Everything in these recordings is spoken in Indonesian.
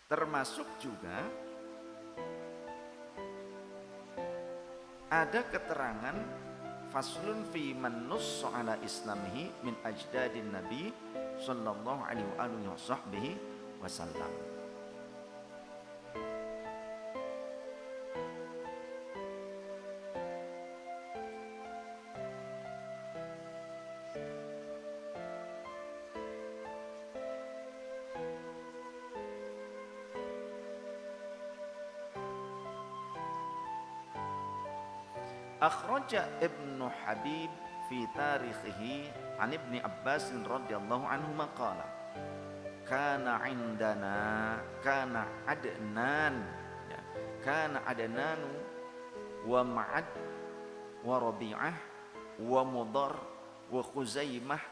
Termasuk juga ada keterangan faslun fi man nussa ala islamihi min ajdadin nabi sallallahu alaihi wasallam. Akhraja Ibnu Habib fi tarikhihi an Ibni Abbas radhiyallahu anhu maqala kana indana kana adnan ya, kana adnanu wa ma'ad wa rabi'ah wa mudar wa khuzaimah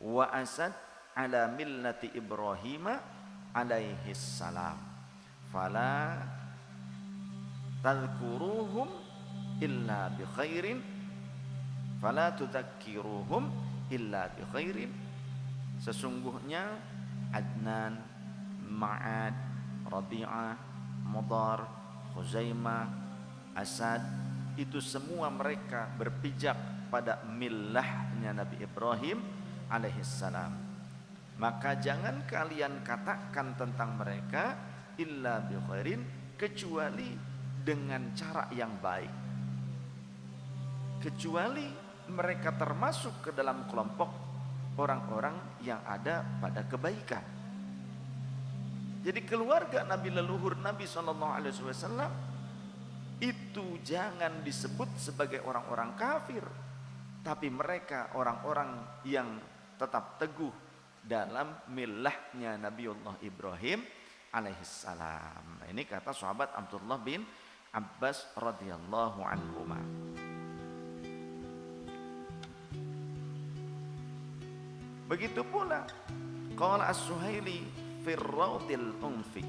wa asad ala millati Ibrahim alaihi salam fala tadhkuruhum illa bi khairin fala tudzakiruhum illa bi khairin. Sesungguhnya Adnan, Ma'ad, Rabi'ah, Mudar, Khuzaimah, Asad itu semua mereka berpijak pada millahnya Nabi Ibrahim alaihissalam. Maka jangan kalian katakan tentang mereka illa bi khairin, kecuali dengan cara yang baik, kecuali mereka termasuk ke dalam kelompok orang-orang yang ada pada kebaikan. Jadi keluarga Nabi leluhur Nabi SAW itu jangan disebut sebagai orang-orang kafir, tapi mereka orang-orang yang tetap teguh dalam millahnya Nabiullah Ibrahim alaihissalam. Ini kata sahabat Abdullah bin Abbas radhiyallahu anhuma. Begitu pula qala As-Suhaili fi Rawdil Unfi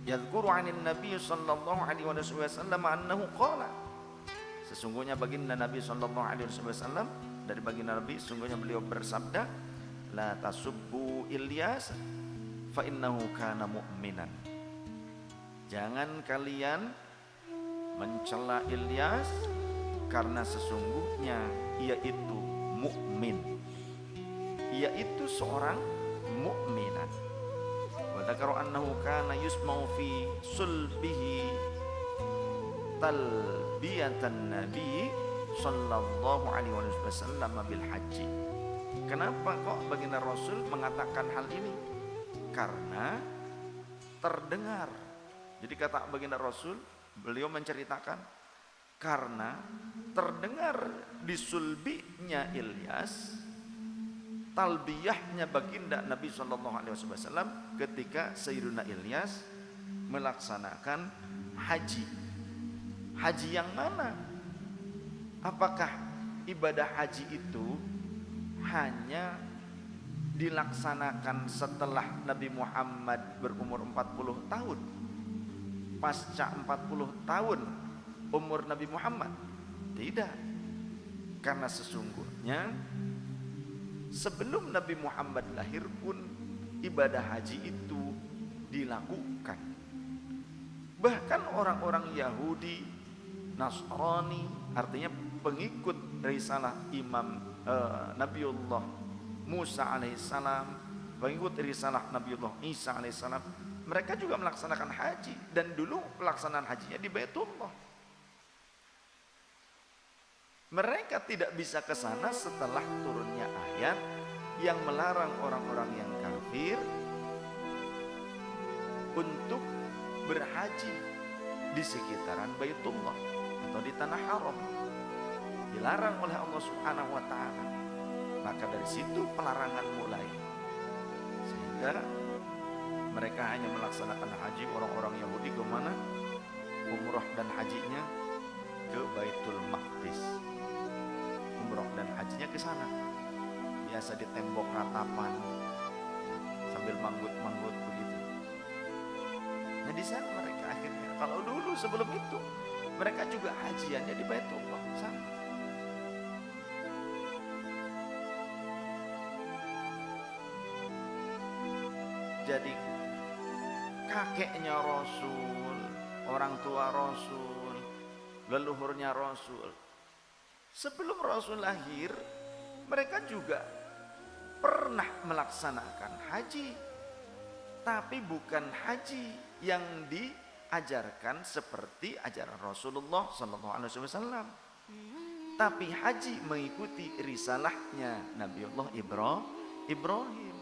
yadhkuru 'anil Nabi sallallahu alaihi wasallam annahu qala, sesungguhnya baginda Nabi sallallahu alaihi wasallam, dari baginda Nabi sesungguhnya beliau bersabda, la tasubbu Ilyas fa innahu kana mu'minan. Jangan kalian mencela Ilyas karena sesungguhnya ia itu mukmin, ia itu seorang mukminat. Wa dzakara annahu kana yusma'u fi sulbihi talbiyatan nabi sallallahu alaihi wasallam bil haji. Kenapa kok baginda Rasul mengatakan hal ini? Karena terdengar. Jadi kata baginda Rasul, beliau menceritakan karena terdengar di sulbinya Ilyas talbiyahnya baginda Nabi SAW ketika Sayyiduna Ilyas melaksanakan haji. Haji yang mana? Apakah ibadah haji itu hanya dilaksanakan setelah Nabi Muhammad berumur 40 tahun, pasca 40 tahun umur Nabi Muhammad? Tidak, karena sesungguhnya sebelum Nabi Muhammad lahir pun ibadah haji itu dilakukan. Bahkan orang-orang Yahudi, Nasrani, artinya pengikut risalah Imam Nabiullah Musa alaihissalam, pengikut risalah Nabiullah Isa alaihissalam, mereka juga melaksanakan haji, dan dulu pelaksanaan hajinya di Baitullah. Mereka tidak bisa ke sana setelah turunnya ayat yang melarang orang-orang yang kafir untuk berhaji di sekitaran Baitullah atau di tanah haram. Dilarang oleh Allah Subhanahu wa taala. Maka dari situ pelarangan mulai. Sehingga mereka hanya melaksanakan haji, orang-orang Yahudi ke mana? Umrah dan hajinya ke Baitul Maqdis. Umrah dan hajinya ke sana. Biasa di tembok ratapan sambil manggut-manggut begitu. Nah di sana mereka akhirnya. Kalau dulu sebelum itu mereka juga hajiannya di Baitullah sama. Jadi kakeknya Rasul, orang tua Rasul, leluhurnya Rasul. Sebelum Rasul lahir, mereka juga pernah melaksanakan haji, tapi bukan haji yang diajarkan seperti ajaran Rasulullah SAW, tapi haji mengikuti risalahnya Nabiullah Ibrahim.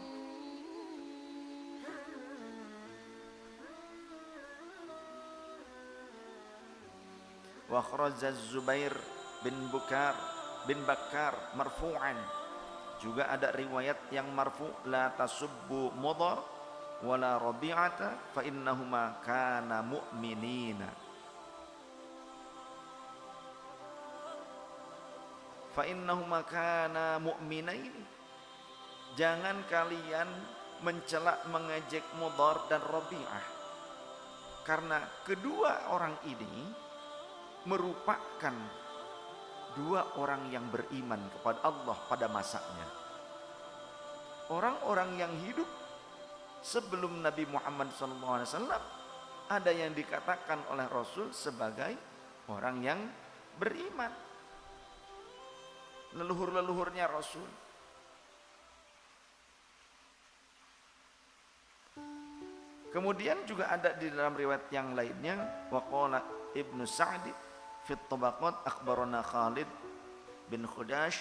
Wa kharaja Zubair bin Bakar marfu'an. Juga ada riwayat yang marfu, la tasubbu mudhar wala rabi'ata fa innahuma kana mu'minina. Fa innahuma kana mu'minain. Jangan kalian mencela, mengejek Mudhar dan Rabi'ah, karena kedua orang ini merupakan dua orang yang beriman kepada Allah pada masanya. Orang-orang yang hidup sebelum Nabi Muhammad SAW, ada yang dikatakan oleh Rasul sebagai orang yang beriman, leluhur-leluhurnya Rasul. Kemudian juga ada di dalam riwayat yang lainnya, waqala Ibnu Sa'di fi Tabaqat akhbarana Khalid bin Khudash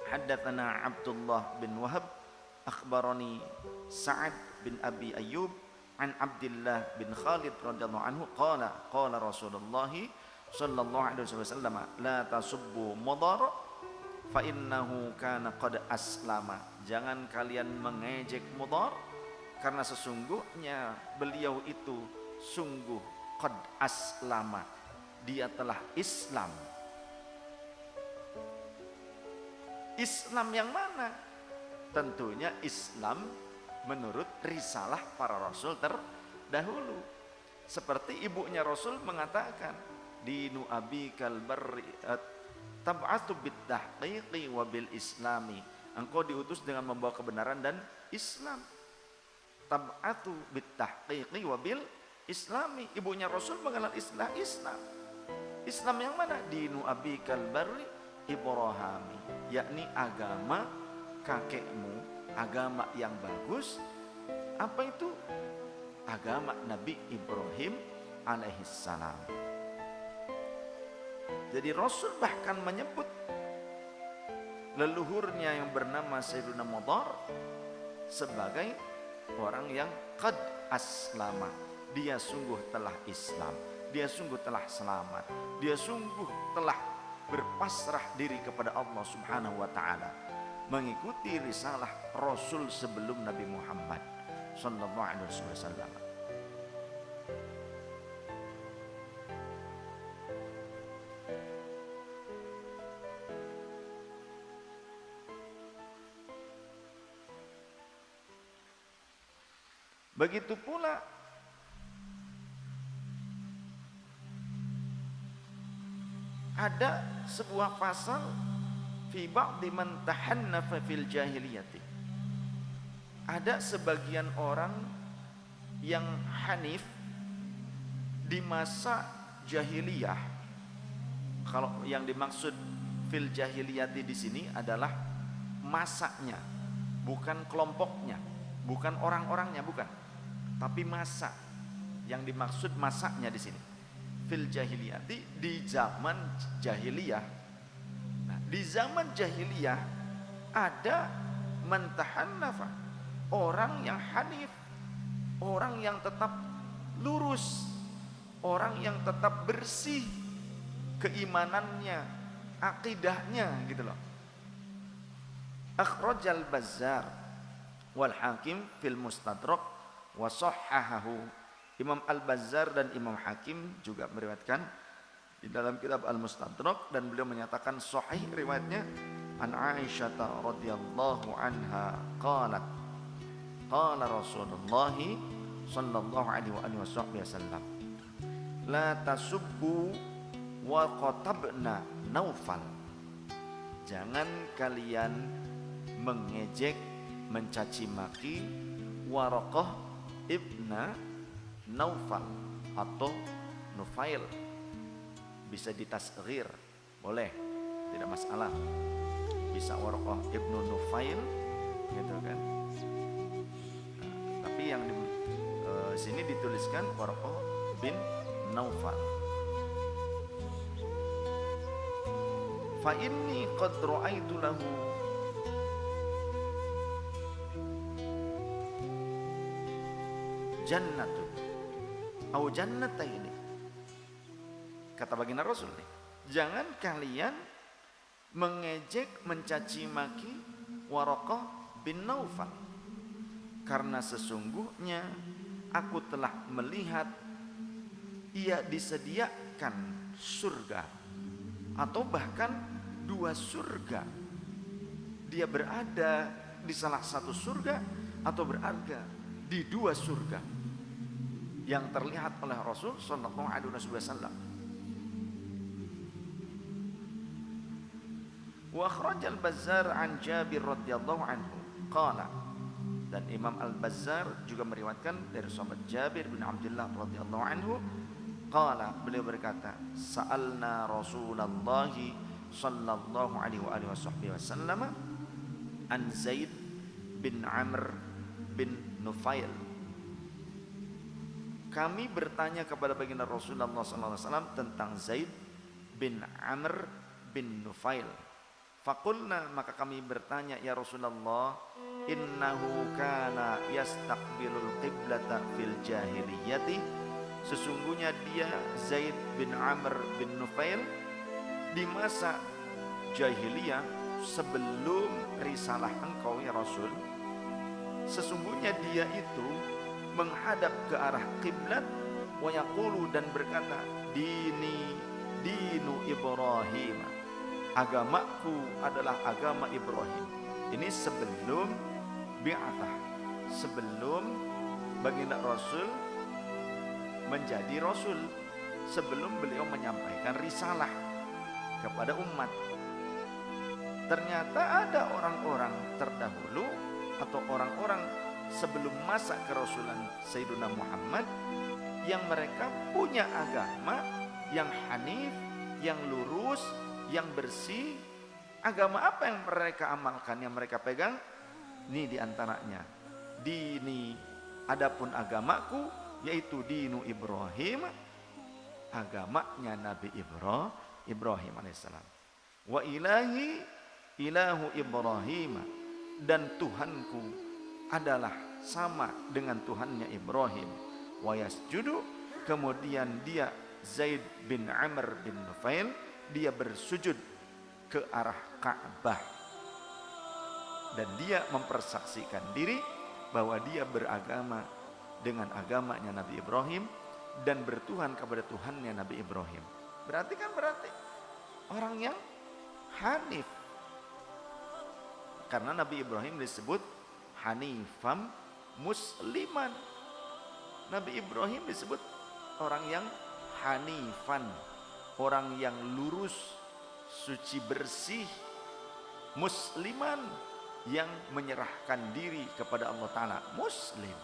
haddatsana Abdullah bin Wahab akhbarani Sa'ad bin Abi Ayyub an Abdullah bin Khalid radhiyallahu anhu qala Rasulullah sallallahu alaihi wasallam la tasubbu Mudhar fa innahu kana qad aslama. Jangan kalian mengejek Mudhar, karena sesungguhnya beliau itu sungguh qad aslama, dia telah Islam. Islam yang mana? Tentunya Islam menurut risalah para Rasul terdahulu. Seperti ibunya Rasul mengatakan, dinu abikal barri tab'atu bit tahqiqi wa bil islami. Engkau diutus dengan membawa kebenaran dan Islam. Tab'atu bit tahqiqi wa bil islami. Ibunya Rasul mengenal istilah Islam. Islam yang mana? Dinu abikal barri Ibrahimi, yakni agama kakekmu, agama yang bagus. Apa itu? Agama Nabi Ibrahim alaihissalam. Jadi Rasul bahkan menyebut leluhurnya yang bernama Sayyiduna Mudhar sebagai orang yang qad aslama. Dia sungguh telah Islam, dia sungguh telah selamat, dia sungguh telah berpasrah diri kepada Allah Subhanahu wa taala, mengikuti risalah Rasul sebelum Nabi Muhammad sallallahu alaihi wasallam. Begitu pula ada sebuah pasal fi ba'di man tahannafa fil jahiliyati. Ada sebagian orang yang hanif di masa jahiliyah. Kalau yang dimaksud fil jahiliyati di sini adalah masanya, bukan kelompoknya, bukan orang-orangnya, bukan. Tapi masa. Yang dimaksud masanya di sini. Fil jahiliyati, di zaman jahiliyah. Nah, di zaman jahiliyah ada man tahannafa, orang yang hanif, orang yang tetap lurus, orang yang tetap bersih keimanannya, akidahnya, gitu loh. Akhrajal Bazzar wal Hakim fil Mustadrak wa sahhahahu. Imam Al-Bazzar dan Imam Hakim juga meriwayatkan di dalam kitab Al-Mustadrak, dan beliau menyatakan sahih riwayatnya an Aisyah radhiyallahu anha qalat qala Rasulullah sallallahu alaihi wasallam la tasubbu wa qatabna Naufal. Jangan kalian mengejek, mencaci maki Waraqah ibna Naufal atau Nufail, bisa ditasghir, boleh, tidak masalah. Bisa Warqah ibnu Nufail, gitu kan. Nah, tapi yang di sini dituliskan Warqah bin Naufal. Fa inni qad ra'aitu lahu jannatun au jannataini. Kata baginda Rasul nih, jangan kalian mengejek, mencaci maki Waraqah bin Naufal, karena sesungguhnya aku telah melihat ia disediakan surga, atau bahkan 2 surga. Dia berada di salah satu surga atau berada di 2 surga yang terlihat oleh Rasul sallallahu alaihi wasallam. Wa akhrajal Bazzar an Jabir radhiyallahu anhu qala, dan Imam Al-Bazzar juga meriwayatkan dari sahabat Jabir bin Abdullah radhiyallahu anhu qala, beliau berkata, sa'alna Rasulullah sallallahu alaihi wasallam an Zaid bin Amr bin Nufail. Kami bertanya kepada baginda Rasulullah sallallahu alaihi wasallam tentang Zaid bin Amr bin Nufail. Faqulna, maka kami bertanya, ya Rasulullah, innahu kana yastaqbilul qiblata fil jahiliyati, sesungguhnya dia Zaid bin Amr bin Nufail di masa jahiliyah sebelum risalah engkau ya Rasul, sesungguhnya dia itu menghadap ke arah kiblat, wa yaqulu, dan berkata, dinu Ibrahim, agamaku adalah agama Ibrahim. Ini sebelum bi'athah, sebelum baginda Rasul menjadi Rasul, sebelum beliau menyampaikan risalah kepada umat. Ternyata ada orang-orang terdahulu atau orang-orang sebelum masa kerasulan Sayyidina Muhammad yang mereka punya agama yang hanif, yang lurus, yang bersih. Agama apa yang mereka amalkan, yang mereka pegang? Ini diantaranya dini, adapun agamaku yaitu dinu Ibrahim, agamanya Nabi Ibrahim alaihissalam. Wa ilahi ilahu Ibrahim, dan Tuhanku adalah sama dengan Tuhannya Ibrahim. Wa yasjudu, kemudian dia Zaid bin Amr bin Nufail, dia bersujud ke arah Ka'bah dan dia mempersaksikan diri bahwa dia beragama dengan agamanya Nabi Ibrahim dan bertuhan kepada Tuhannya Nabi Ibrahim. Berarti orang yang hanif, karena Nabi Ibrahim disebut hanifam musliman. Nabi Ibrahim disebut orang yang hanifan, orang yang lurus, suci bersih, musliman, yang menyerahkan diri kepada Allah Ta'ala, muslim.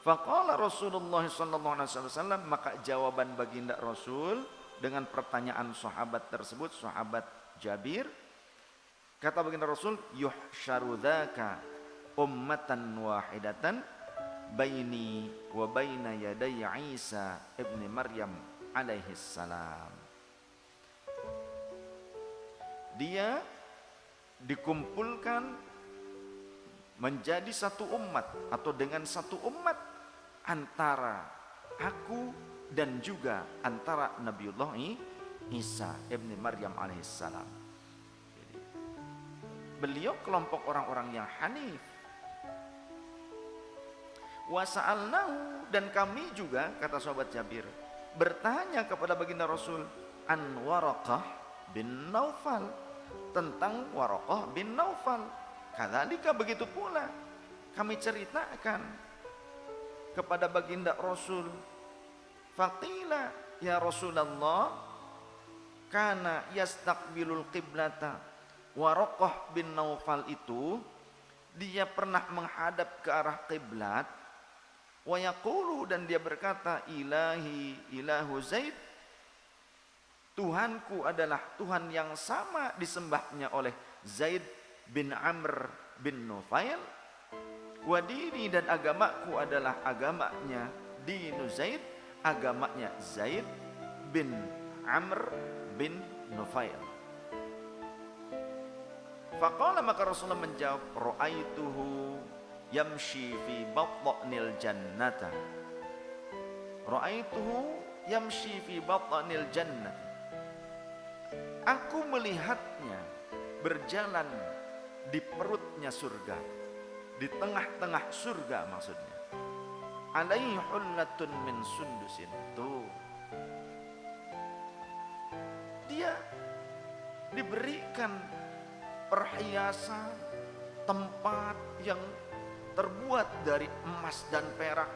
Faqala Rasulullah sallallahu alaihi wasallam, maka jawaban baginda Rasul dengan pertanyaan sahabat tersebut, sahabat Jabir, kata baginda Rasul, yuhsyaru dzaka ummatan wahidatan baini wa baina yaday Isa ibni Maryam alaihi salam. Dia dikumpulkan menjadi satu umat atau dengan satu umat antara aku dan juga antara Nabiullah Isa ibni Maryam alaihi salam. Beliau kelompok orang-orang yang hanif. Wasa'alnahu, dan kami juga, kata sahabat Jabir, bertanya kepada baginda Rasul an Waraqah bin Naufal, tentang Waraqah bin Naufal. Kadzalika, begitu pula kami ceritakan kepada baginda Rasul. Faqila ya Rasulullah, kana yastaqbilul qiblata Waraqah bin Naufal itu dia pernah menghadap ke arah kiblat, wa yaqulu, dan dia berkata, ilahi ilahu Zaid, Tuhanku adalah Tuhan yang sama disembahnya oleh Zaid bin Amr bin Nufail, wa dini, dan agamaku adalah agamanya dinu Zaid, agamanya Zaid bin Amr bin Nufail. Faqala, maka Rasulullah menjawab, ra'aituhu yamshi fi batnil jannata, ra'aituhu yamshi fi batnil jannah, aku melihatnya berjalan di perutnya surga, di tengah-tengah surga maksudnya. Alaihi hullatun min sundusin, tuh dia diberikan perhiasan, tempat yang terbuat dari emas dan perak.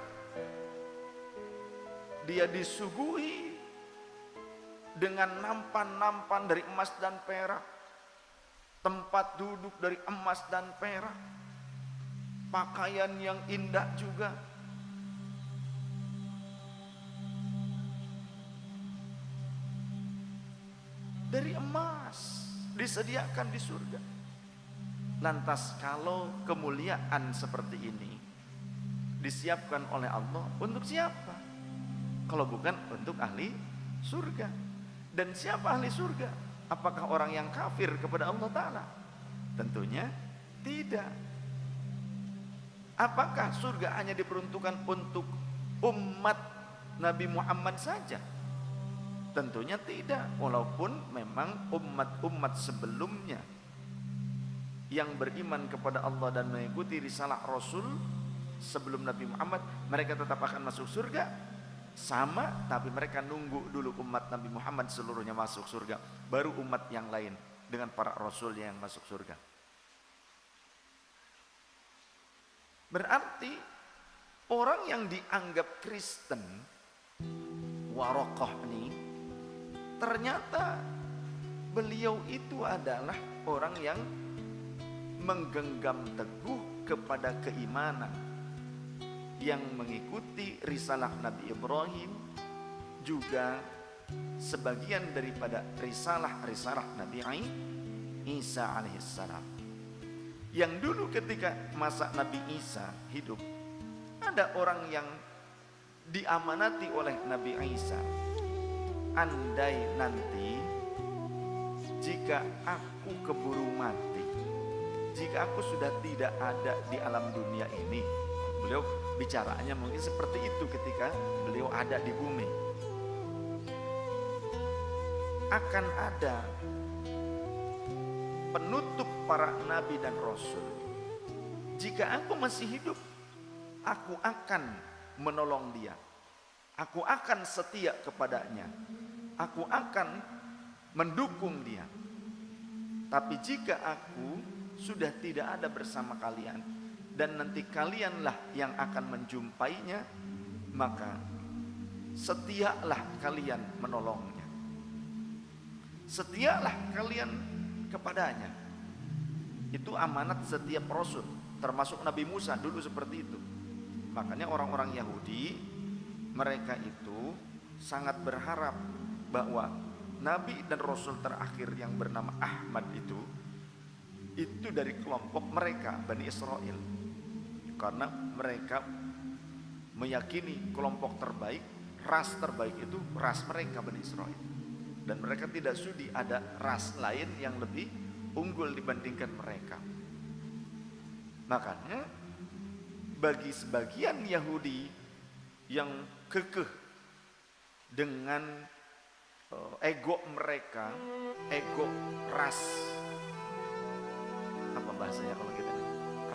Dia disuguhi dengan nampan-nampan dari emas dan perak, tempat duduk dari emas dan perak, pakaian yang indah juga. Dari emas disediakan di surga. Lantas kalau kemuliaan seperti ini disiapkan oleh Allah, untuk siapa? Kalau bukan untuk ahli surga. Dan siapa ahli surga? Apakah orang yang kafir kepada Allah Ta'ala? Tentunya tidak. Apakah surga hanya diperuntukkan untuk umat Nabi Muhammad saja? Tentunya tidak. Walaupun memang umat-umat sebelumnya yang beriman kepada Allah dan mengikuti risalah Rasul sebelum Nabi Muhammad, mereka tetap akan masuk surga sama, tapi mereka nunggu dulu umat Nabi Muhammad seluruhnya masuk surga, baru umat yang lain dengan para rasul yang masuk surga. Berarti orang yang dianggap Kristen, Waraqah ini, ternyata beliau itu adalah orang yang menggenggam teguh kepada keimanan, yang mengikuti risalah Nabi Ibrahim, juga sebagian daripada risalah Nabi Isa alaihissalam. Yang dulu ketika masa Nabi Isa hidup, ada orang yang diamanati oleh Nabi Isa, andai nanti jika aku keburu mati, jika aku sudah tidak ada di alam dunia ini. Beliau bicaranya mungkin seperti itu ketika beliau ada di bumi. Akan ada penutup para nabi dan rasul. Jika aku masih hidup, aku akan menolong dia. Aku akan setia kepadanya. Aku akan mendukung dia. Tapi jika aku sudah tidak ada bersama kalian, dan nanti kalianlah yang akan menjumpainya, maka setialah kalian menolongnya, setialah kalian kepadanya. Itu amanat setiap rasul, termasuk Nabi Musa dulu seperti itu. Makanya orang-orang Yahudi, mereka itu sangat berharap bahwa Nabi dan Rasul terakhir yang bernama Ahmad itu dari kelompok mereka, Bani Israel. Karena mereka meyakini kelompok terbaik, ras terbaik itu ras mereka, Bani Israel. Dan mereka tidak sudi ada ras lain yang lebih unggul dibandingkan mereka. Makanya bagi sebagian Yahudi yang kekeh dengan ego mereka, ego ras, apa bahasanya kalau kita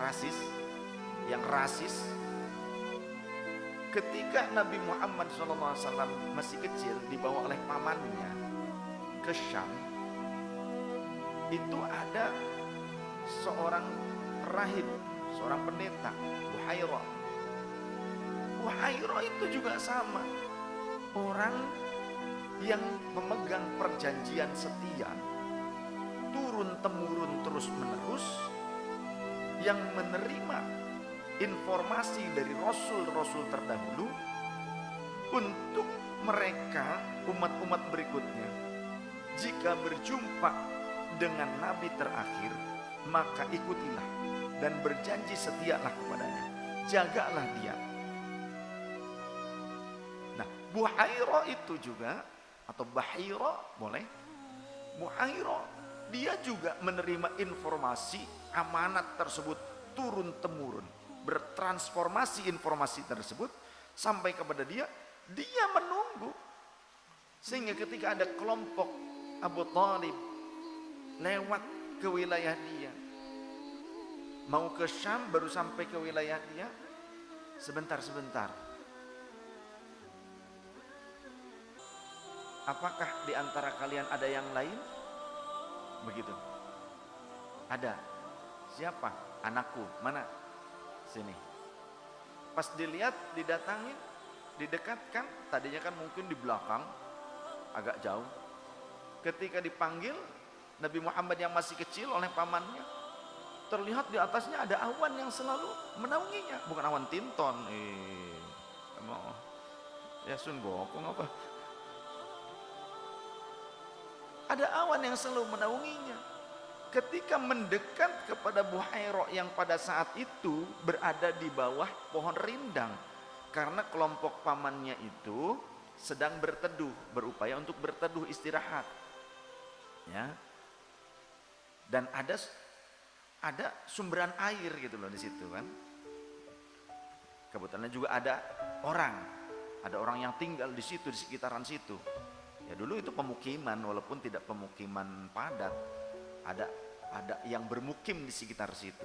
rasis, yang rasis, ketika Nabi Muhammad SAW masih kecil dibawa oleh pamannya ke Syam, itu ada seorang rahib, seorang pendeta, Buhairah itu juga sama, orang yang memegang perjanjian setia turun temurun terus-menerus yang menerima informasi dari rasul-rasul terdahulu untuk mereka umat-umat berikutnya. Jika berjumpa dengan nabi terakhir, maka ikutilah dan berjanji setialah kepadanya, jagalah dia. Nah, Buhairah itu juga, atau Bahira boleh, Buhairah dia juga menerima informasi amanat tersebut turun-temurun, bertransformasi informasi tersebut sampai kepada dia menunggu. Sehingga ketika ada kelompok Abu Thalib lewat ke wilayah dia, mau ke Syam, baru sampai ke wilayah dia, sebentar. Apakah di antara kalian ada yang lain? Begitu. Ada. Siapa? Anakku. Mana? Sini. Pas dilihat, didatangin, didekatkan, tadinya kan mungkin di belakang, agak jauh. Ketika dipanggil, Nabi Muhammad yang masih kecil oleh pamannya, terlihat di atasnya ada awan yang selalu menaunginya. Bukan awan Tinton. Ya Sun Gokong apa? Ada awan yang selalu menaunginya. Ketika mendekat kepada Buhairah yang pada saat itu berada di bawah pohon rindang, karena kelompok pamannya itu sedang berteduh, berupaya untuk berteduh istirahat, ya. Dan ada sumberan air gitu loh di situ kan. Kebetulan juga ada orang yang tinggal di situ, di sekitaran situ. Ya dulu itu pemukiman, walaupun tidak pemukiman padat, ada yang bermukim di sekitar situ,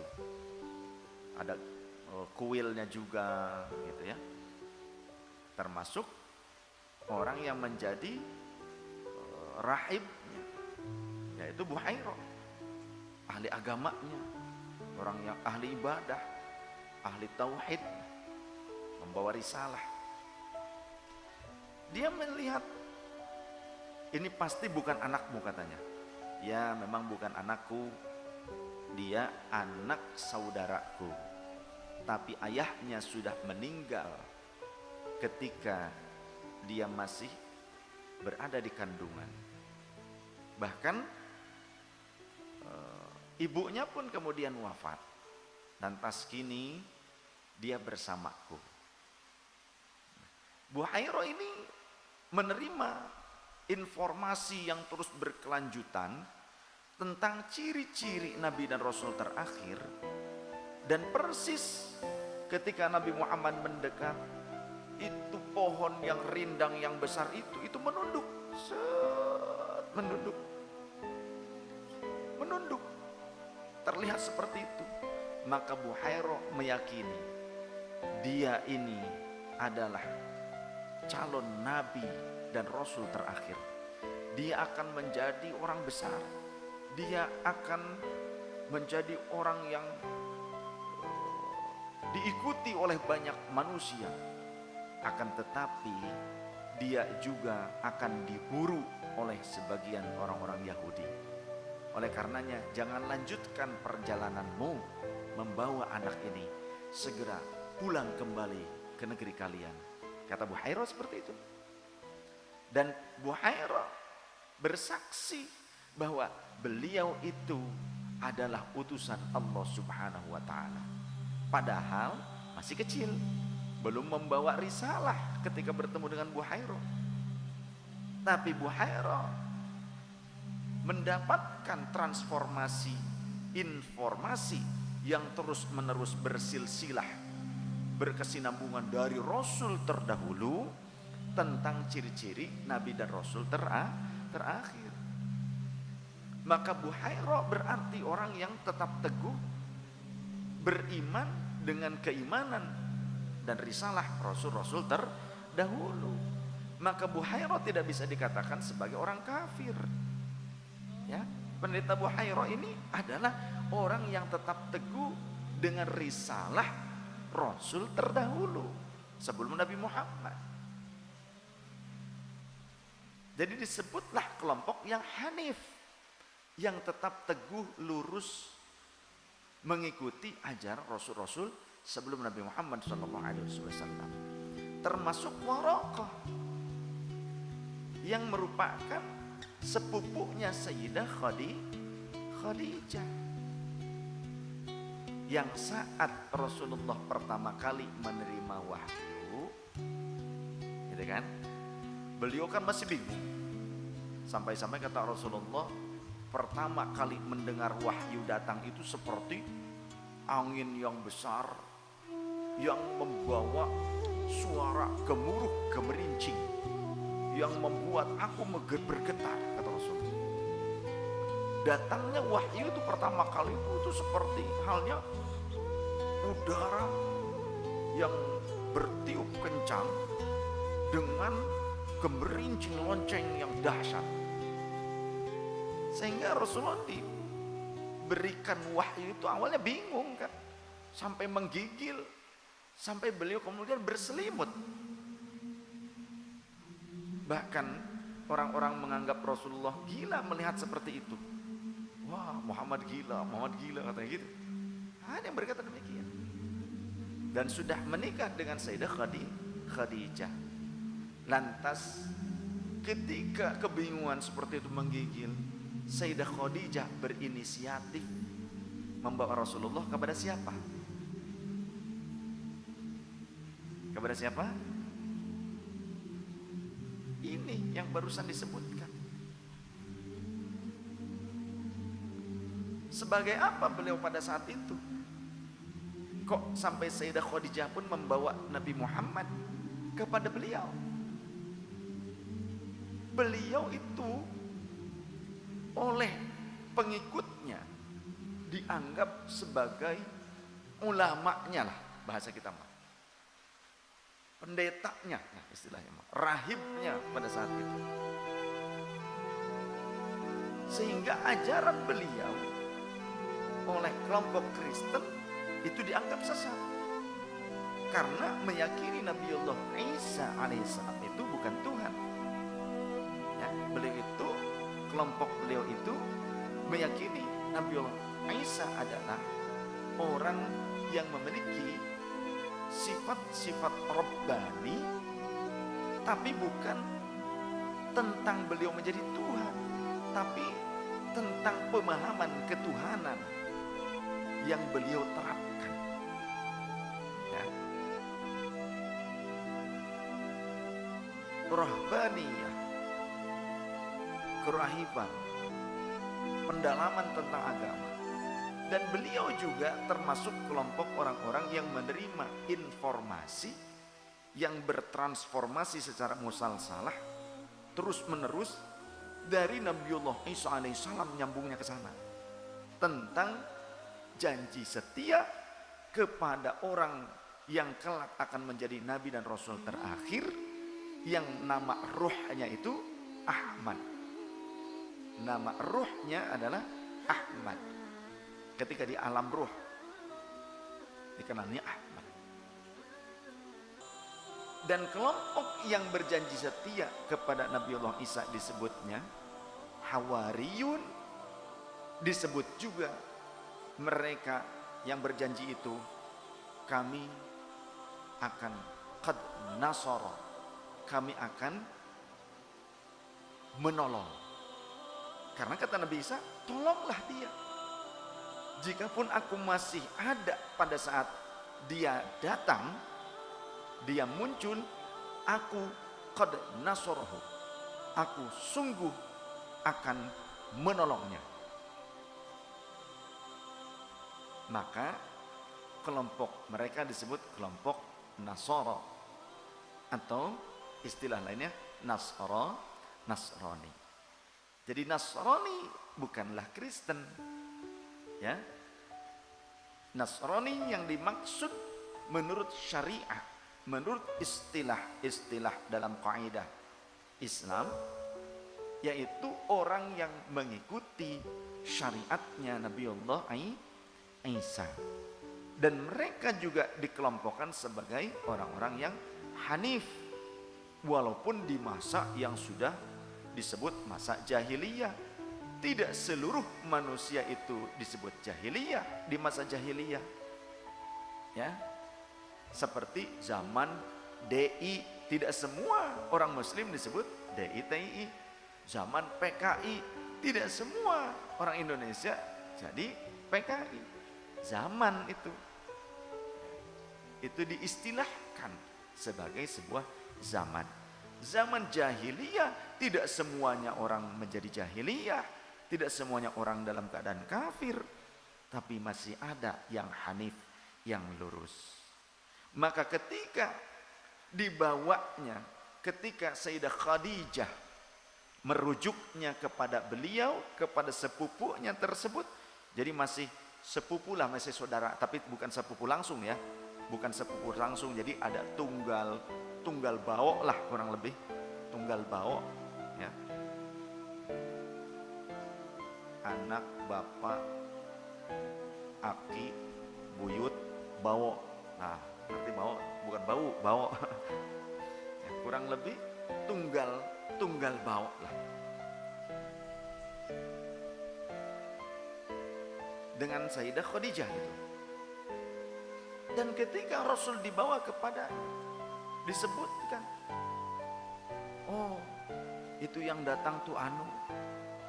ada kuilnya juga gitu ya, termasuk orang yang menjadi rahibnya, yaitu Buhairah, ahli agamanya, orang yang ahli ibadah, ahli tauhid, membawa risalah. Dia melihat ini pasti bukan anakmu katanya. Ya memang bukan anakku, dia anak saudaraku, tapi ayahnya sudah meninggal ketika dia masih berada di kandungan. Bahkan ibunya pun kemudian wafat, dan taskini dia bersamaku. Buhairah ini menerima informasi yang terus berkelanjutan tentang ciri-ciri Nabi dan Rasul terakhir, dan persis ketika Nabi Muhammad mendekat, itu pohon yang rindang yang besar itu menunduk, menunduk, terlihat seperti itu. Maka Buhairah meyakini dia ini adalah calon Nabi dan Rasul terakhir. Dia akan menjadi orang besar, dia akan menjadi orang yang diikuti oleh banyak manusia. Akan tetapi dia juga akan diburu oleh sebagian orang-orang Yahudi. Oleh karenanya jangan lanjutkan perjalananmu membawa anak ini, segera pulang kembali ke negeri kalian. Kata Buhairah seperti itu. Dan Buhairah bersaksi bahwa beliau itu adalah utusan Allah Subhanahu wa ta'ala. Padahal masih kecil, belum membawa risalah ketika bertemu dengan Buhairah. Tapi Buhairah mendapatkan transformasi informasi yang terus-menerus bersilsilah, berkesinambungan dari Rasul terdahulu tentang ciri-ciri Nabi dan Rasul terakhir. Maka Buhairah berarti orang yang tetap teguh beriman dengan keimanan dan risalah Rasul-Rasul terdahulu. Maka Buhairah tidak bisa dikatakan sebagai orang kafir. Ya, pendeta Buhairah ini adalah orang yang tetap teguh dengan risalah Rasul terdahulu sebelum Nabi Muhammad. Jadi disebutlah kelompok yang hanif, yang tetap teguh lurus mengikuti ajaran Rasul-Rasul sebelum Nabi Muhammad SAW. Termasuk Waraqah yang merupakan sepupunya Sayyidah Khadijah, yang saat Rasulullah pertama kali menerima wahyu, gitu kan, beliau kan masih bingung. Sampai-sampai kata Rasulullah, pertama kali mendengar wahyu datang itu seperti angin yang besar yang membawa suara gemuruh gemerincing yang membuat aku bergetar, kata Rasulullah. Datangnya wahyu itu pertama kali itu seperti halnya udara yang bertiup kencang dengan gemerincing lonceng yang dahsyat, sehingga Rasulullah diberikan wahyu itu awalnya bingung kan, sampai menggigil, sampai beliau kemudian berselimut. Bahkan orang-orang menganggap Rasulullah gila melihat seperti itu. Wah, Muhammad gila katanya gitu. Ada yang berkata demikian. Dan sudah menikah dengan Sayyidah Khadijah. Lantas ketika kebingungan seperti itu menggigil, Sayyidah Khadijah berinisiatif membawa Rasulullah kepada siapa? Kepada siapa? Ini yang barusan disebutkan. Sebagai apa beliau pada saat itu? Kok sampai Sayyidah Khadijah pun membawa Nabi Muhammad kepada beliau? Beliau itu oleh pengikutnya dianggap sebagai ulamanya lah, bahasa kita mah, pendetanya, nah istilahnya mah, rahibnya pada saat itu. Sehingga ajaran beliau oleh kelompok Kristen itu dianggap sesat karena meyakini Nabiullah Isa alaihissalam itu bukan Tuhan. Ya, beliau itu, kelompok beliau itu meyakini Nabiullah Isa adalah orang yang memiliki sifat-sifat Rabbani, tapi bukan tentang beliau menjadi Tuhan, tapi tentang pemahaman ketuhanan yang beliau terapkan. Ya. Rahbaniyah, kerahiban, pendalaman tentang agama. Dan beliau juga termasuk kelompok orang-orang yang menerima informasi yang bertransformasi secara musalsalah terus menerus dari Nabiullah Isa alaihissalam, nyambungnya ke sana tentang janji setia kepada orang yang kelak akan menjadi nabi dan rasul terakhir, yang nama ruhnya itu Ahmad. Nama ruhnya adalah Ahmad. Ketika di alam ruh dikenalnya Ahmad. Dan kelompok yang berjanji setia kepada Nabiullah Isa disebutnya Hawariyun. Disebut juga mereka yang berjanji itu, kami akan qad nasara, kami akan menolong. Karena kata Nabi Isa, tolonglah dia. Jikapun aku masih ada pada saat dia datang, dia muncul, aku qad nasarahu, aku sungguh akan menolongnya. Maka kelompok mereka disebut kelompok Nasara, atau istilah lainnya Nasrani. Jadi Nasrani bukanlah Kristen, ya. Nasrani yang dimaksud menurut syariah, menurut istilah dalam kaidah Islam, yaitu orang yang mengikuti syariatnya Nabiullah Isa. Dan mereka juga dikelompokkan sebagai orang-orang yang hanif, walaupun di masa yang sudah disebut masa jahiliyah, Tidak seluruh manusia itu disebut jahiliyah di masa jahiliyah. Ya. Seperti zaman DI, tidak semua orang muslim disebut DI TI. Zaman PKI, tidak semua orang Indonesia jadi PKI. Zaman itu diistilahkan sebagai sebuah zaman. Zaman jahiliyah tidak semuanya orang menjadi jahiliyah. Tidak semuanya orang dalam keadaan kafir, tapi masih ada yang hanif, yang lurus. Maka ketika dibawanya, ketika Sayyidah Khadijah merujuknya kepada beliau, kepada sepupunya tersebut, jadi masih sepupu lah, masih saudara, tapi bukan sepupu langsung ya, bukan sepupu langsung, jadi ada tunggal bau lah kurang lebih, tunggal bau ya. Anak, bapak, aki, buyut, bawo. Nah, nanti bawo bukan bau. Ya, kurang lebih tunggal bawo lah. Dengan Sayyidah Khadijah itu. Dan ketika Rasul dibawa kepada, disebutkan, oh itu yang datang tuh anu,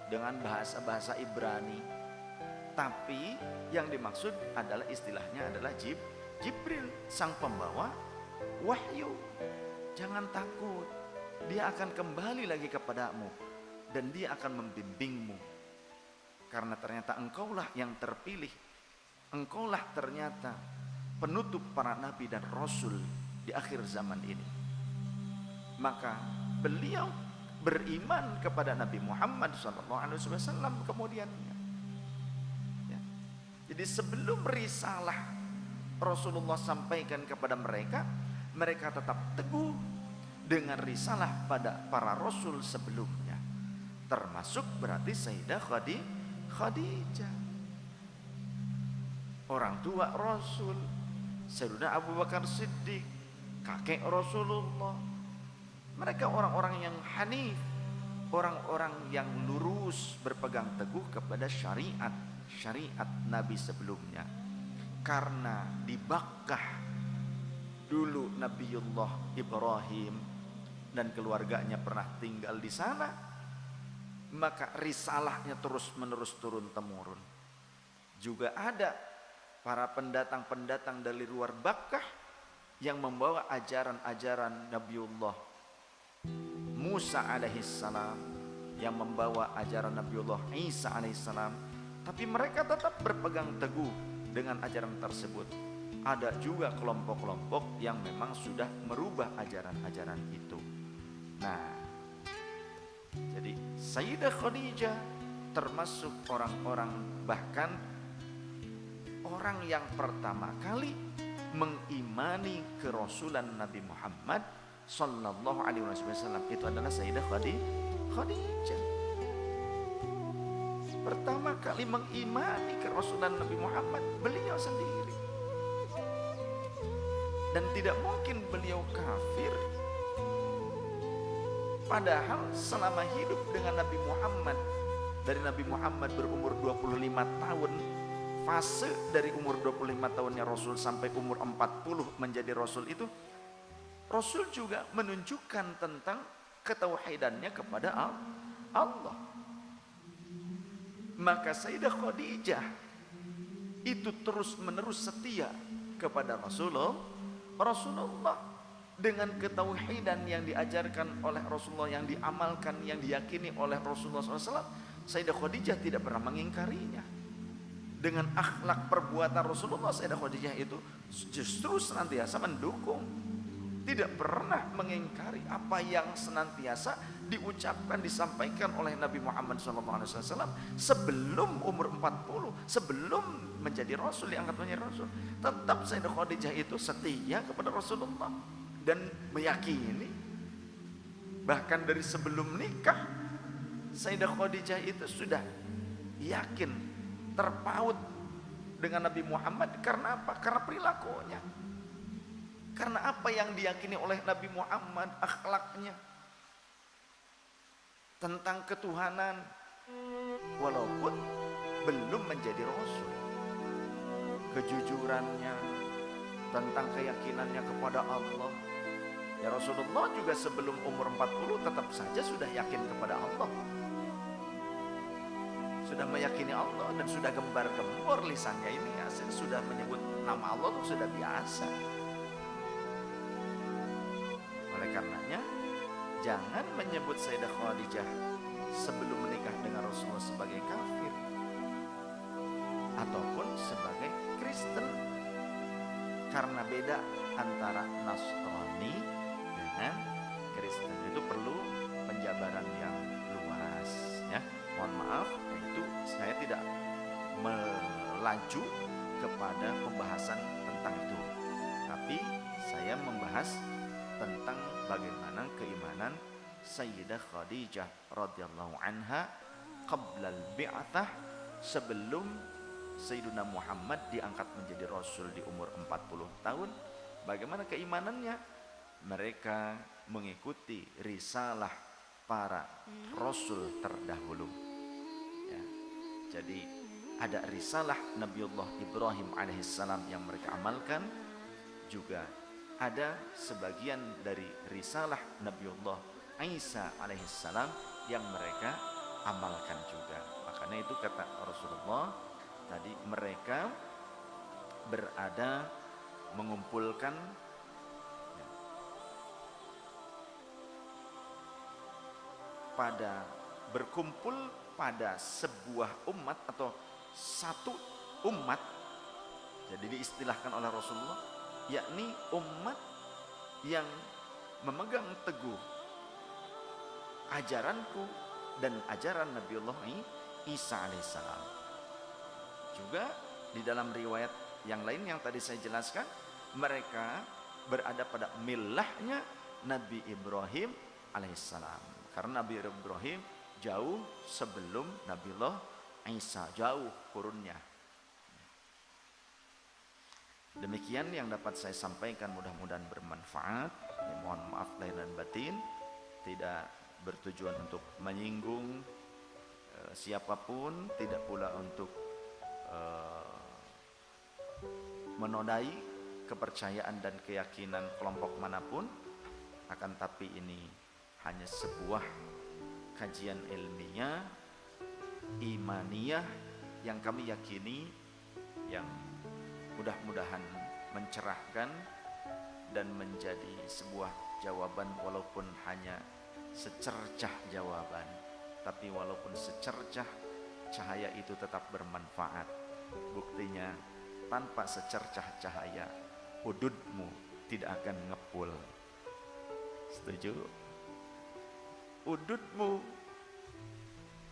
dengan bahasa Ibrani, tapi yang dimaksud adalah istilahnya adalah Jibril, sang pembawa wahyu. Jangan takut, dia akan kembali lagi kepadamu dan dia akan membimbingmu, karena ternyata engkaulah yang terpilih, engkaulah ternyata penutup para nabi dan rasul di akhir zaman ini. Maka beliau beriman kepada Nabi Muhammad SAW kemudian. Ya. Jadi sebelum risalah Rasulullah sampaikan kepada mereka, mereka tetap teguh dengan risalah pada para rasul sebelumnya. Termasuk berarti Sayyidah Khadijah, orang tua Rasul, Sayyidina Abu Bakar Siddiq, kakek Rasulullah. Mereka orang-orang yang hanif, orang-orang yang lurus, berpegang teguh kepada syariat Nabi sebelumnya. Karena di Bakkah dulu Nabiullah Ibrahim dan keluarganya pernah tinggal di sana, maka risalahnya terus menerus turun temurun. Juga ada para pendatang-pendatang dari luar Bakkah yang membawa ajaran-ajaran Nabiullah Musa alaihissalam, yang membawa ajaran Nabiullah Isa alaihissalam, tapi mereka tetap berpegang teguh dengan ajaran tersebut. Ada juga kelompok-kelompok yang memang sudah merubah ajaran-ajaran itu. Nah, jadi Sayyidah Khadijah termasuk orang-orang, bahkan orang yang pertama kali mengimani kerasulan Nabi Muhammad Sallallahu Alaihi Wasallam, itu adalah Sayyidah Khadijah. Pertama kali mengimani kerasulan Nabi Muhammad beliau sendiri, dan tidak mungkin beliau kafir. Padahal selama hidup dengan Nabi Muhammad, dari Nabi Muhammad berumur 25 tahun, fase dari umur 25 tahunnya Rasul sampai umur 40 menjadi Rasul itu, Rasul juga menunjukkan tentang ketauhidannya kepada Allah. Maka Sayyidah Khadijah itu terus menerus setia kepada Rasulullah dengan ketauhidan yang diajarkan oleh Rasulullah, yang diamalkan, yang diyakini oleh Rasulullah SAW. Sayyidah Khadijah tidak pernah mengingkarinya. Dengan akhlak perbuatan Rasulullah, Sayyidah Khadijah itu justru senantiasa mendukung, tidak pernah mengingkari apa yang senantiasa diucapkan, disampaikan oleh Nabi Muhammad SAW sebelum umur 40, sebelum menjadi Rasul, diangkat menjadi Rasul. Tetap Sayyidah Khadijah itu setia kepada Rasulullah dan meyakini, bahkan dari sebelum nikah Sayyidah Khadijah itu sudah yakin, terpaut dengan Nabi Muhammad. Karena apa? Karena perilakunya. Karena apa yang diyakini oleh Nabi Muhammad, akhlaknya tentang ketuhanan, walaupun belum menjadi rasul. Kejujurannya tentang keyakinannya kepada Allah, ya Rasulullah juga sebelum umur 40 tetap saja sudah yakin kepada Allah, sudah meyakini Allah, dan sudah gembar-gembor lisannya ini sudah menyebut nama Allah itu sudah biasa. Oleh karenanya jangan menyebut Sayyidah Khadijah sebelum menikah dengan Rasulullah sebagai kafir ataupun sebagai Kristen, karena beda antara Nasrani dengan Kristen. Itu perlu penjabaran yang luas ya. Mohon maaf, itu saya tidak melaju kepada pembahasan tentang itu, tapi saya membahas tentang bagaimana keimanan Sayyidah Khadijah radhiyallahu anha qabla al-bi'atsah, sebelum Sayyidina Muhammad diangkat menjadi Rasul di umur 40 tahun. Bagaimana keimanannya? Mereka mengikuti risalah para Rasul terdahulu ya. Jadi ada risalah Nabiullah Ibrahim alaihissalam yang mereka amalkan, juga ada sebagian dari risalah Nabiullah Isa alaihissalam yang mereka amalkan juga. Makanya itu kata Rasulullah tadi, mereka berada mengumpulkan ya, berkumpul pada sebuah umat atau satu umat. Jadi diistilahkan oleh Rasulullah, yakni umat yang memegang teguh ajaranku dan ajaran Nabiullah Isa alaihissalam. Juga di dalam riwayat yang lain yang tadi saya jelaskan, mereka berada pada millahnya Nabi Ibrahim alaihissalam, karena Nabi Ibrahim jauh sebelum Nabiullah Isa, jauh kurunnya. Demikian yang dapat saya sampaikan, mudah-mudahan bermanfaat. Mohon maaf lahir dan batin, tidak bertujuan untuk menyinggung siapapun, tidak pula untuk menodai kepercayaan dan keyakinan kelompok manapun, akan tapi ini hanya sebuah kajian ilmiah imaniyah yang kami yakini, yang mudah-mudahan mencerahkan dan menjadi sebuah jawaban, walaupun hanya secercah jawaban, tapi walaupun secercah cahaya itu tetap bermanfaat. Buktinya tanpa secercah cahaya ududmu tidak akan ngepul. Setuju? Ududmu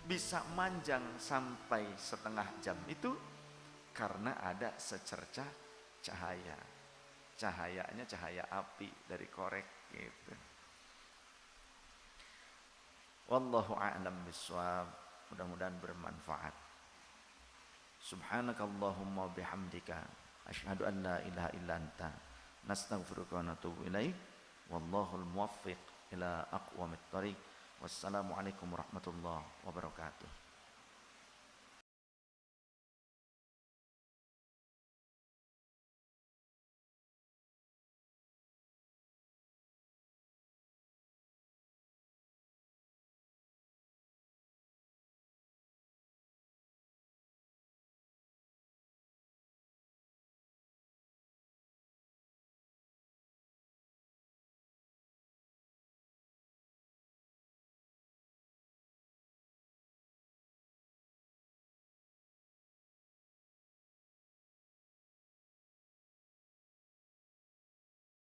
bisa manjang sampai setengah jam itu karena ada secercah cahaya. Cahayanya cahaya api dari korek gitu. Wallahu a'lam bishawab. Mudah-mudahan bermanfaat. Subhanakallahumma bihamdika asyhadu an la ilaha illa anta nastaghfiruka wa natubu ilaik. Wallahul muwaffiq ila aqwamit thariq. Wassalamualaikum warahmatullahi wabarakatuh.